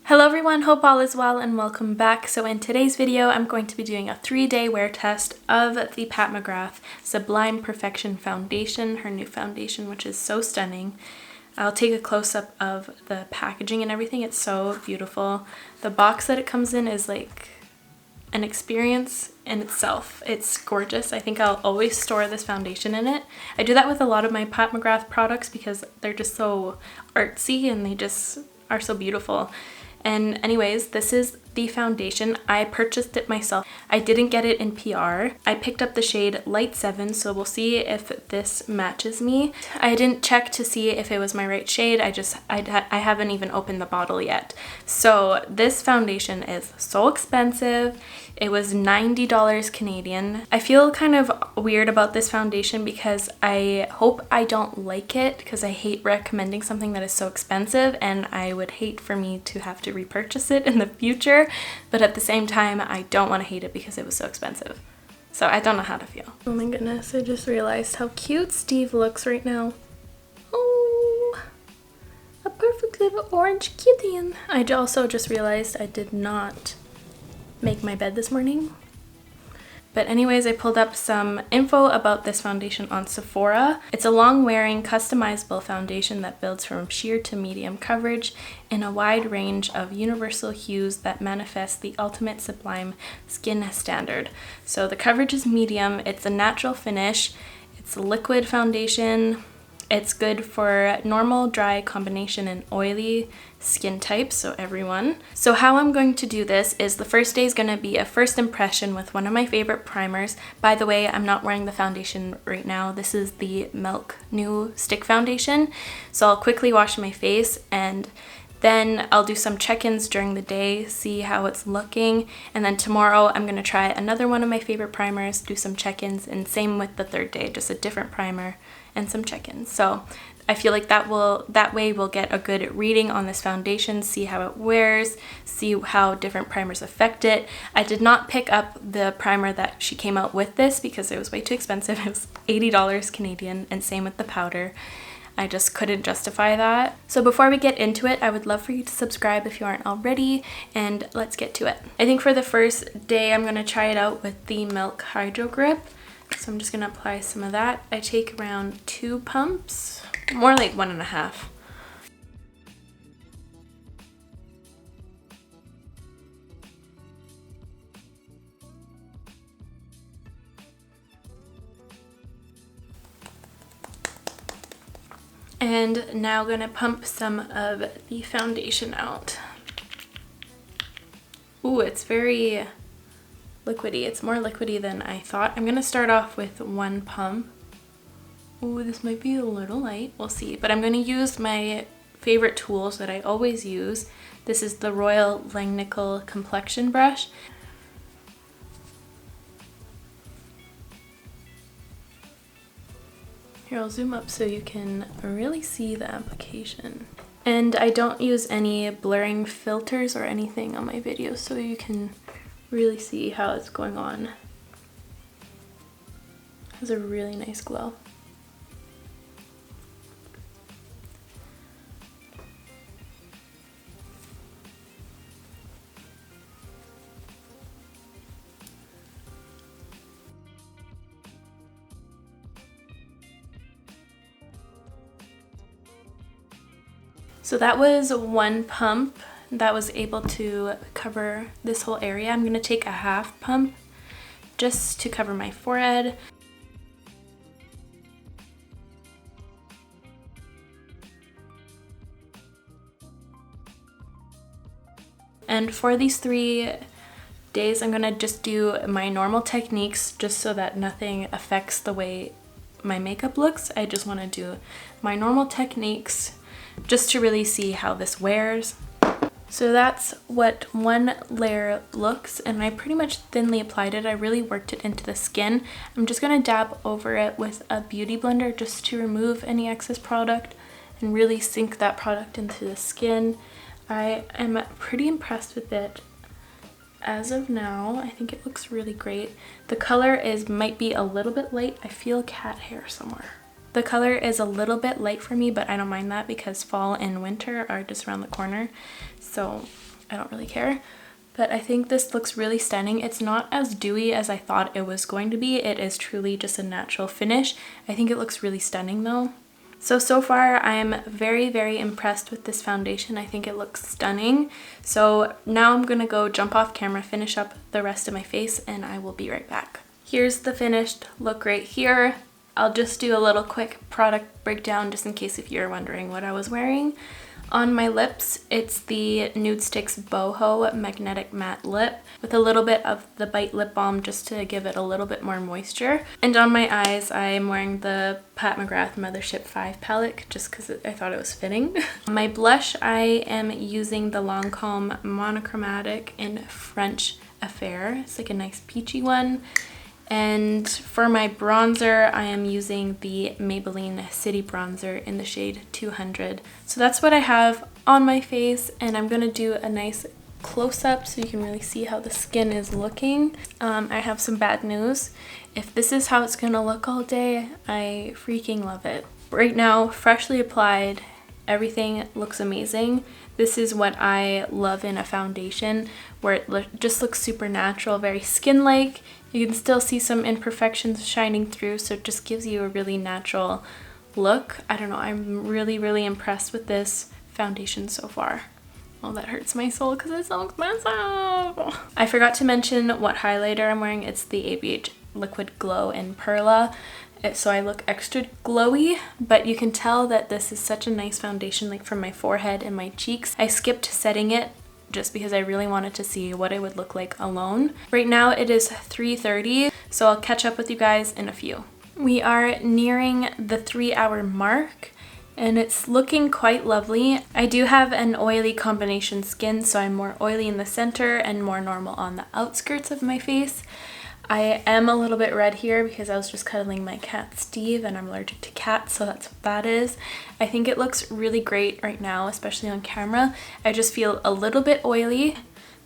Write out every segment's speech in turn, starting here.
Hello everyone, hope all is well and welcome back. So in today's video, I'm going to be doing a 3-day wear test of the Pat McGrath Sublime Perfection Foundation, her new foundation, which is so stunning. I'll take a close-up of the packaging and everything. It's so beautiful. The box that it comes in is like an experience in itself. It's gorgeous. I think I'll always store this foundation in it. I do that with a lot of my Pat McGrath products because they're just so artsy and they just are so beautiful. And anyways, this is the foundation. I purchased it myself. I didn't get it in PR. I picked up the shade Light 7, so we'll see if this matches me. I didn't check to see if it was my right shade. I haven't even opened the bottle yet. So this foundation is so expensive. It was $90 Canadian. I feel kind of weird about this foundation because I hope I don't like it because I hate recommending something that is so expensive and I would hate for me to have to repurchase it in the future. But at the same time, I don't want to hate it because it was so expensive. So I don't know how to feel. Oh my goodness, I just realized how cute Steve looks right now. Oh, a perfect little orange kitten. I also just realized I did not make my bed this morning. But anyways, I pulled up some info about this foundation on Sephora. It's a long-wearing, customizable foundation that builds from sheer to medium coverage in a wide range of universal hues that manifest the ultimate sublime skin standard. So the coverage is medium, it's a natural finish, it's a liquid foundation. It's good for normal, dry, combination, and oily skin types, so everyone. So how I'm going to do this is the first day is going to be a first impression with one of my favorite primers. By the way, I'm not wearing the foundation right now. This is the Milk New Stick Foundation. So I'll quickly wash my face and then I'll do some check-ins during the day, see how it's looking, and then tomorrow I'm going to try another one of my favorite primers, do some check-ins, and same with the third day, just a different primer and some check-ins. So I feel like that way we'll get a good reading on this foundation, see how it wears, see how different primers affect it. I did not pick up the primer that she came out with this because it was way too expensive. It was $80 Canadian, and same with the powder. I just couldn't justify that. So before we get into it, I would love for you to subscribe if you aren't already, and let's get to it. I think for the first day, I'm gonna try it out with the Milk Hydro Grip. So I'm just gonna apply some of that. I take around 2 pumps, more like 1.5. And now I'm gonna pump some of the foundation out. Ooh, it's very liquidy. It's more liquidy than I thought. I'm gonna start off with 1 pump. Ooh, this might be a little light. We'll see. But I'm gonna use my favorite tools that I always use. This is the Royal Langnickel Complexion Brush. Here, I'll zoom up so you can really see the application. And I don't use any blurring filters or anything on my videos, so you can really see how it's going on. It has a really nice glow. So that was 1 pump that was able to cover this whole area. I'm gonna take a 1/2 pump just to cover my forehead. And for these 3 days, I'm gonna just do my normal techniques just so that nothing affects the way my makeup looks. I just wanna do my normal techniques just to really see how this wears. So that's what 1 layer looks, and I pretty much thinly applied it. I really worked it into the skin. I'm just gonna dab over it with a beauty blender just to remove any excess product and really sink that product into the skin. I am pretty impressed with it as of now. I think it looks really great. The color might be a little bit light. I feel cat hair somewhere. The color is a little bit light for me, but I don't mind that because fall and winter are just around the corner. So I don't really care. But I think this looks really stunning. It's not as dewy as I thought it was going to be. It is truly just a natural finish. I think it looks really stunning though. So far I am very, very impressed with this foundation. I think it looks stunning. So now I'm gonna go jump off camera, finish up the rest of my face, and I will be right back. Here's the finished look right here. I'll just do a little quick product breakdown just in case if you're wondering what I was wearing. On my lips, it's the Nude Sticks Boho Magnetic Matte Lip with a little bit of the Bite Lip Balm just to give it a little bit more moisture. And on my eyes, I am wearing the Pat McGrath Mothership 5 palette just because I thought it was fitting. My blush, I am using the Lancome Monochromatic in French Affair. It's like a nice peachy one. And for my bronzer, I am using the Maybelline City Bronzer in the shade 200. So that's what I have on my face, and I'm gonna do a nice close-up so you can really see how the skin is looking. I have some bad news. If this is how it's gonna look all day, I freaking love it. Right now, freshly applied, everything looks amazing. This is what I love in a foundation, where it just looks super natural, very skin-like. You can still see some imperfections shining through, so it just gives you a really natural look. I don't know, I'm really, really impressed with this foundation so far. Oh, that hurts my soul because it's so expensive. I forgot to mention what highlighter I'm wearing. It's the ABH Liquid Glow in Perla. So I look extra glowy, but you can tell that this is such a nice foundation, like for my forehead and my cheeks. I skipped setting it just because I really wanted to see what it would look like alone. Right now it is 3:30, so I'll catch up with you guys in a few. We are nearing the 3-hour mark and it's looking quite lovely. I do have an oily combination skin, so I'm more oily in the center and more normal on the outskirts of my face. I am a little bit red here because I was just cuddling my cat Steve and I'm allergic to cats, so that's what that is. I think it looks really great right now, especially on camera. I just feel a little bit oily.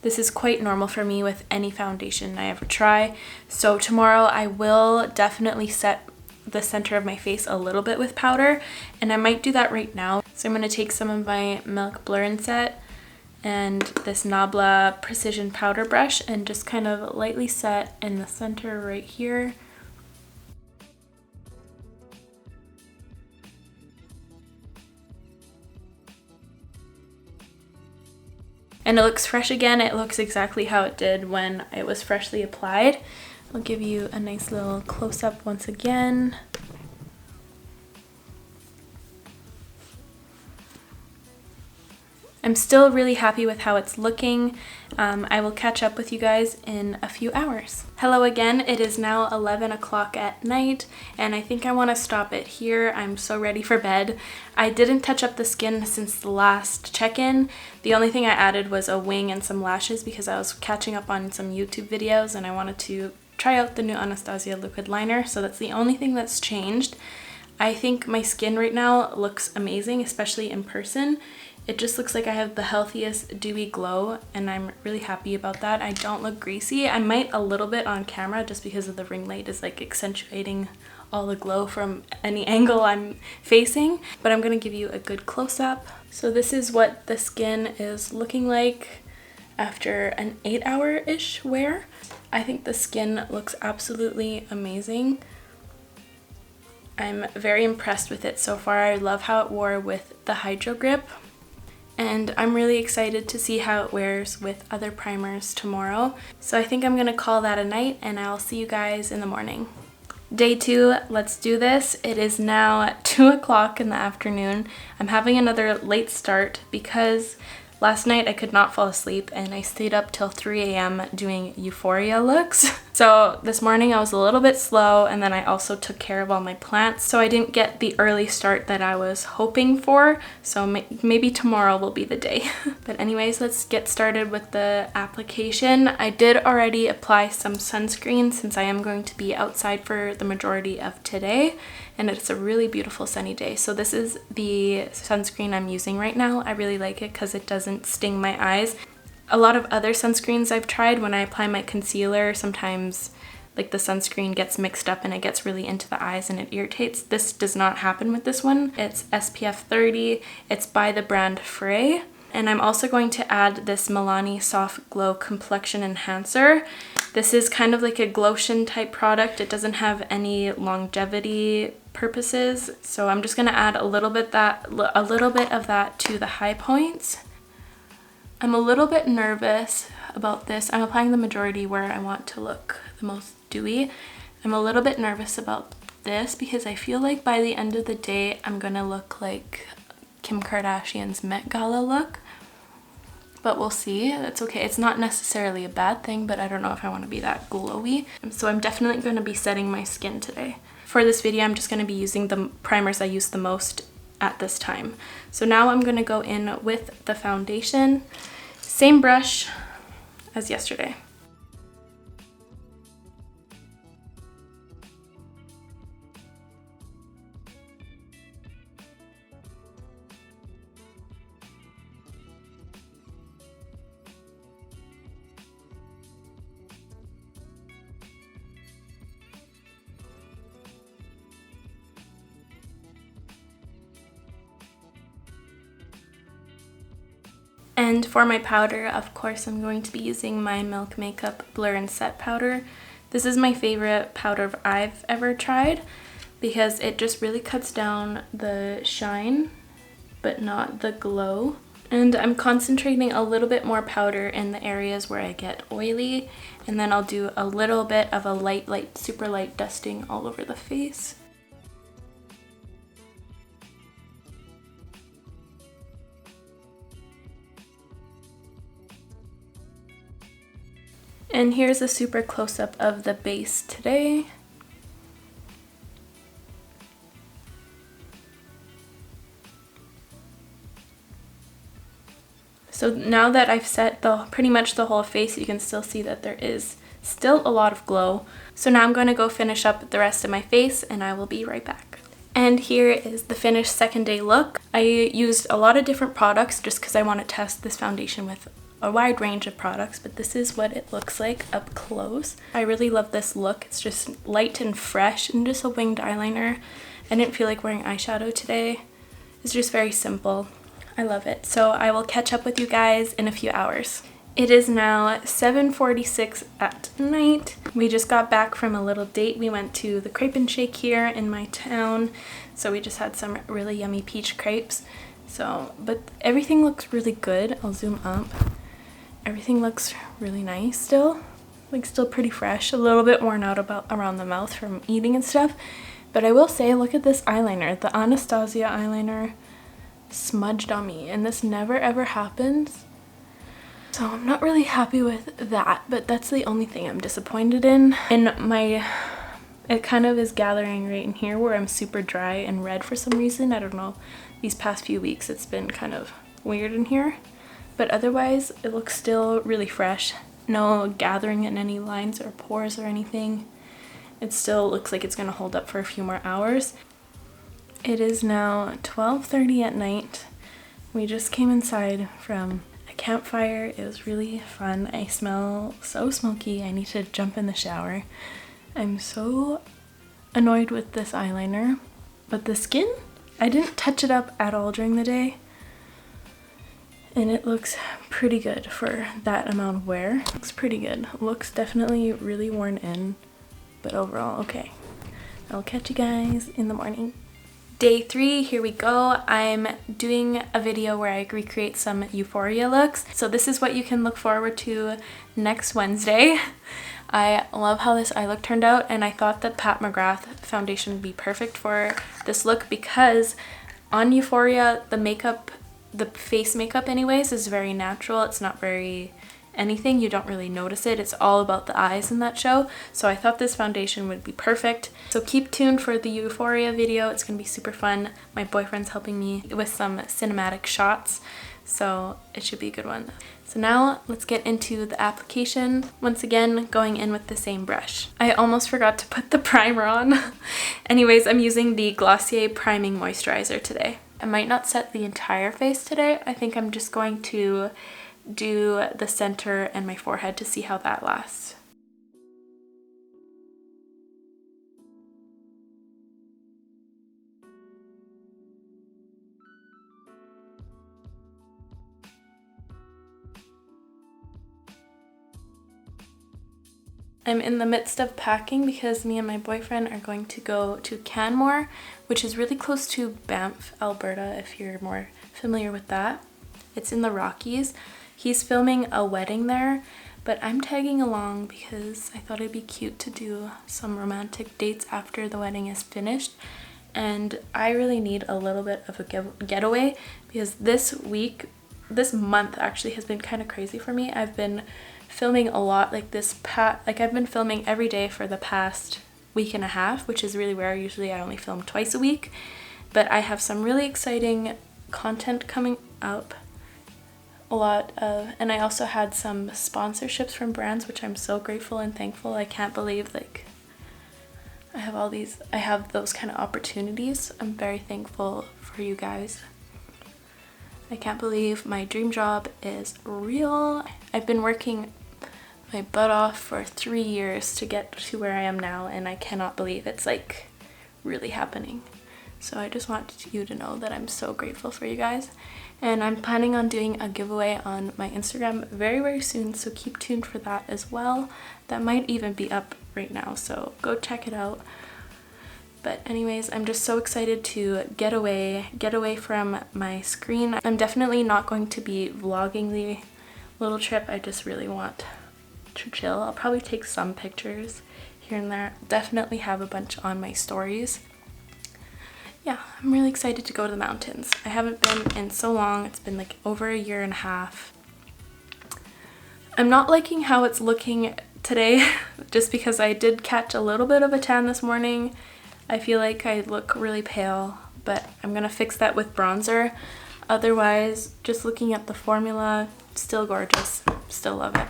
This is quite normal for me with any foundation I ever try. So tomorrow I will definitely set the center of my face a little bit with powder, and I might do that right now. So I'm going to take some of my Milk Blur and Set and this Nabla Precision Powder Brush and just kind of lightly set in the center right here. And it looks fresh again. It looks exactly how it did when it was freshly applied. I'll give you a nice little close-up once again. I'm still really happy with how it's looking. I will catch up with you guys in a few hours. Hello again, it is now 11 o'clock at night and I think I want to stop it here. I'm so ready for bed. I didn't touch up the skin since the last check-in. The only thing I added was a wing and some lashes because I was catching up on some YouTube videos and I wanted to try out the new Anastasia liquid liner, so that's the only thing that's changed. I think my skin right now looks amazing, especially in person. It just looks like I have the healthiest dewy glow and I'm really happy about that. I don't look greasy. I might a little bit on camera just because of the ring light is like accentuating all the glow from any angle I'm facing, but I'm gonna give you a good close-up. So this is what the skin is looking like after an 8-hour-ish wear. I think the skin looks absolutely amazing. I'm very impressed with it so far. I love how it wore with the Hydro Grip. And I'm really excited to see how it wears with other primers tomorrow. So I think I'm gonna call that a night and I'll see you guys in the morning. Day 2, let's do this. It is now 2 o'clock in the afternoon. I'm having another late start because last night I could not fall asleep and I stayed up till 3 a.m. doing Euphoria looks. So this morning I was a little bit slow and then I also took care of all my plants. So I didn't get the early start that I was hoping for. So maybe tomorrow will be the day. But anyways, let's get started with the application. I did already apply some sunscreen since I am going to be outside for the majority of today. And it's a really beautiful sunny day. So this is the sunscreen I'm using right now. I really like it because it doesn't sting my eyes. A lot of other sunscreens I've tried, when I apply my concealer, sometimes like the sunscreen gets mixed up and it gets really into the eyes and it irritates. This does not happen with this one. It's SPF 30. It's by the brand Frey. And I'm also going to add this Milani Soft Glow Complexion Enhancer. This is kind of like a Glotion type product. It doesn't have any longevity purposes. So I'm just gonna add a little bit of that to the high points. I'm a little bit nervous about this. I'm applying the majority where I want to look the most dewy. I'm a little bit nervous about this because I feel like by the end of the day, I'm gonna look like Kim Kardashian's Met Gala look. But we'll see. It's okay. It's not necessarily a bad thing, but I don't know if I want to be that glowy. So I'm definitely going to be setting my skin today. For this video, I'm just going to be using the primers I use the most at this time. So now I'm going to go in with the foundation. Same brush as yesterday. And for my powder, of course, I'm going to be using my Milk Makeup Blur and Set powder. This is my favorite powder I've ever tried because it just really cuts down the shine, but not the glow. And I'm concentrating a little bit more powder in the areas where I get oily, and then I'll do a little bit of a light, super light dusting all over the face. And here's a super close-up of the base today. So now that I've set pretty much the whole face, you can still see that there is still a lot of glow. So now I'm going to go finish up the rest of my face and I will be right back. And here is the finished second day look. I used a lot of different products just because I want to test this foundation with a wide range of products, but this is what it looks like up close. I really love this look. It's just light and fresh and just a winged eyeliner. I didn't feel like wearing eyeshadow today. It's just very simple. I love it. So I will catch up with you guys in a few hours. It is now 7:46 at night. We just got back from a little date. We went to the Crepe and Shake here in my town. So we just had some really yummy peach crepes. But everything looks really good. I'll zoom up. Everything looks really nice still. Like still pretty fresh. A little bit worn out around the mouth from eating and stuff. But I will say, look at this eyeliner. The Anastasia eyeliner smudged on me. And this never ever happens. So I'm not really happy with that. But that's the only thing I'm disappointed in. It kind of is gathering right in here where I'm super dry and red for some reason. I don't know. These past few weeks it's been kind of weird in here. But otherwise, it looks still really fresh. No gathering in any lines or pores or anything. It still looks like it's going to hold up for a few more hours. It is now 12:30 at night. We just came inside from a campfire. It was really fun. I smell so smoky. I need to jump in the shower. I'm so annoyed with this eyeliner. But the skin, I didn't touch it up at all during the day. And it looks pretty good for that amount of wear. Looks pretty good. Looks definitely really worn in, but overall okay. I'll catch you guys in the morning. Day 3, here we go. I'm doing a video where I recreate some Euphoria looks. So this is what you can look forward to next Wednesday. I love how this eye look turned out, and I thought that Pat McGrath foundation would be perfect for this look because on Euphoria, the face makeup anyways is very natural. It's not very anything. You don't really notice it. It's all about the eyes in that show. So I thought this foundation would be perfect. So keep tuned for the Euphoria video. It's gonna be super fun. My boyfriend's helping me with some cinematic shots. So it should be a good one. So now let's get into the application. Once again, going in with the same brush. I almost forgot to put the primer on. Anyways, I'm using the Glossier Priming Moisturizer today. I might not set the entire face today. I think I'm just going to do the center and my forehead to see how that lasts. I'm in the midst of packing because me and my boyfriend are going to go to Canmore, which is really close to Banff, Alberta, if you're more familiar with that. It's in the Rockies. He's filming a wedding there, but I'm tagging along because I thought it'd be cute to do some romantic dates after the wedding is finished. And I really need a little bit of a getaway because this month actually has been kind of crazy for me. I've been filming a lot, like I've been filming every day for the past week and a half, which is really rare. Usually I only film twice a week, but I have some really exciting content coming up. And I also had some sponsorships from brands, which I'm so grateful and thankful. I can't believe like I have those kind of opportunities. I'm very thankful for you guys. I can't believe my dream job is real. I've been working my butt off for 3 years to get to where I am now, and I cannot believe it's like really happening. So I just want you to know that I'm so grateful for you guys. And I'm planning on doing a giveaway on my Instagram very, very soon, so keep tuned for that as well. That might even be up right now, so go check it out. But anyways, I'm just so excited to get away from my screen. I'm definitely not going to be vlogging the little trip. I just really want to chill. I'll probably take some pictures here and there. Definitely have a bunch on my stories. Yeah, I'm really excited to go to the mountains. I haven't been in so long. It's been like over a year and a half. I'm not liking how it's looking today just because I did catch a little bit of a tan this morning. I feel like I look really pale, but I'm gonna fix that with bronzer. Otherwise, just looking at the formula, still gorgeous. Still love it.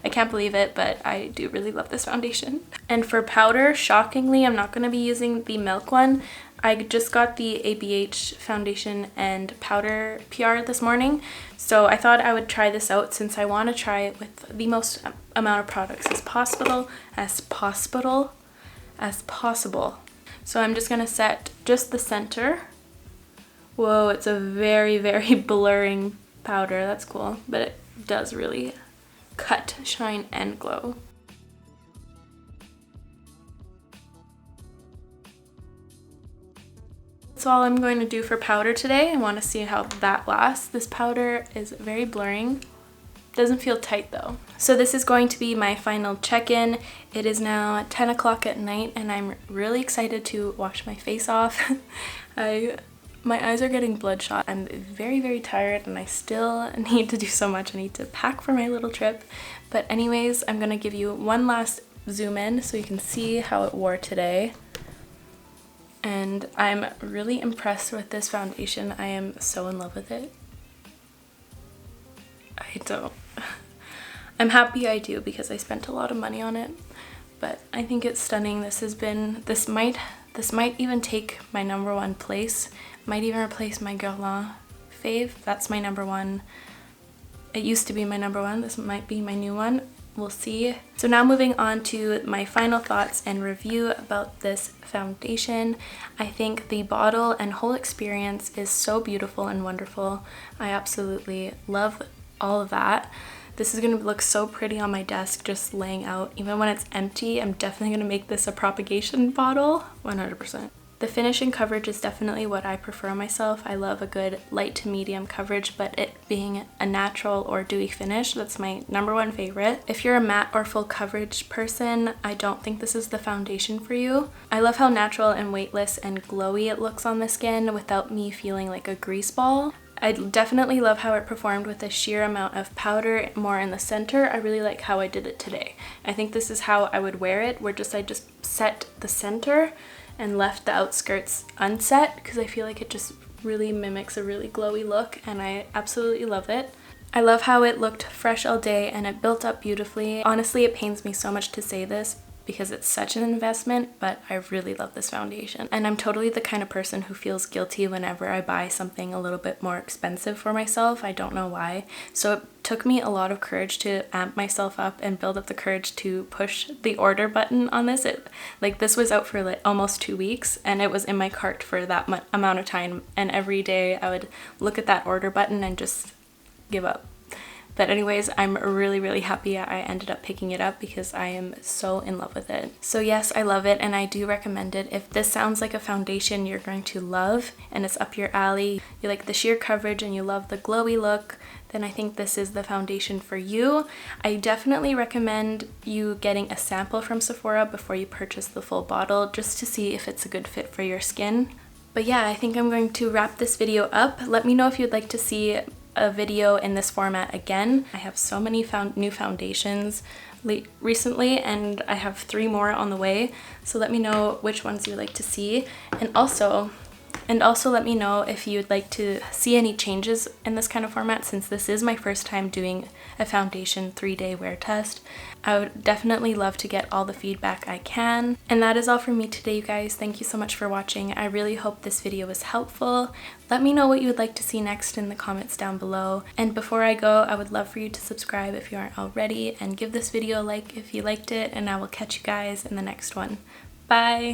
I can't believe it, but I do really love this foundation. And for powder, shockingly, I'm not going to be using the Milk one. I just got the ABH foundation and powder PR this morning, so I thought I would try this out since I want to try it with the most amount of products as possible. So I'm just going to set just the center. Whoa, it's a very, very blurring powder. That's cool, but it does really cut, shine, and glow. That's all I'm going to do for powder today. I want to see how that lasts. This powder is very blurring. Doesn't feel tight though. So this is going to be my final check-in. It is now 10 o'clock at night and I'm really excited to wash my face off. My eyes are getting bloodshot. I'm very, very tired and I still need to do so much. I need to pack for my little trip. But anyways, I'm gonna give you one last zoom in so you can see how it wore today. And I'm really impressed with this foundation. I am so in love with it. I'm happy I do because I spent a lot of money on it, but I think it's stunning. This might even take my #1 place. Might even replace my Guerlain fave. That's my #1. It used to be my #1. This might be my new one. We'll see. So now moving on to my final thoughts and review about this foundation. I think the bottle and whole experience is so beautiful and wonderful. I absolutely love all of that. This is going to look so pretty on my desk just laying out. Even when it's empty, I'm definitely going to make this a propagation bottle, 100%. The finish and coverage is definitely what I prefer myself. I love a good light to medium coverage, but it being a natural or dewy finish, that's my #1 favorite. If you're a matte or full coverage person, I don't think this is the foundation for you. I love how natural and weightless and glowy it looks on the skin without me feeling like a grease ball. I definitely love how it performed with a sheer amount of powder more in the center. I really like how I did it today. I think this is how I would wear it, where I just set the center and left the outskirts unset because I feel like it just really mimics a really glowy look and I absolutely love it. I love how it looked fresh all day and it built up beautifully. Honestly, it pains me so much to say this because it's such an investment, but I really love this foundation. And I'm totally the kind of person who feels guilty whenever I buy something a little bit more expensive for myself. I don't know why. So it took me a lot of courage to amp myself up and build up the courage to push the order button on this. This was out for like almost 2 weeks and it was in my cart for that amount of time. And every day I would look at that order button and just give up. But anyways, I'm really happy I ended up picking it up because I am so in love with it. So yes, I love it and I do recommend it. If this sounds like a foundation you're going to love and it's up your alley, you like the sheer coverage and you love the glowy look, then I think this is the foundation for you. I definitely recommend you getting a sample from Sephora before you purchase the full bottle just to see if it's a good fit for your skin. But yeah, I think I'm going to wrap this video up. Let me know if you'd like to see a video in this format again. I have so many new foundations recently and I have 3 more on the way, so let me know which ones you'd like to see, and also let me know if you'd like to see any changes in this kind of format, since this is my first time doing a foundation 3-day wear test. I would definitely love to get all the feedback I can. And that is all for me today, you guys. Thank you so much for watching. I really hope this video was helpful. Let me know what you would like to see next in the comments down below. And before I go, I would love for you to subscribe if you aren't already, and give this video a like if you liked it, and I will catch you guys in the next one. Bye!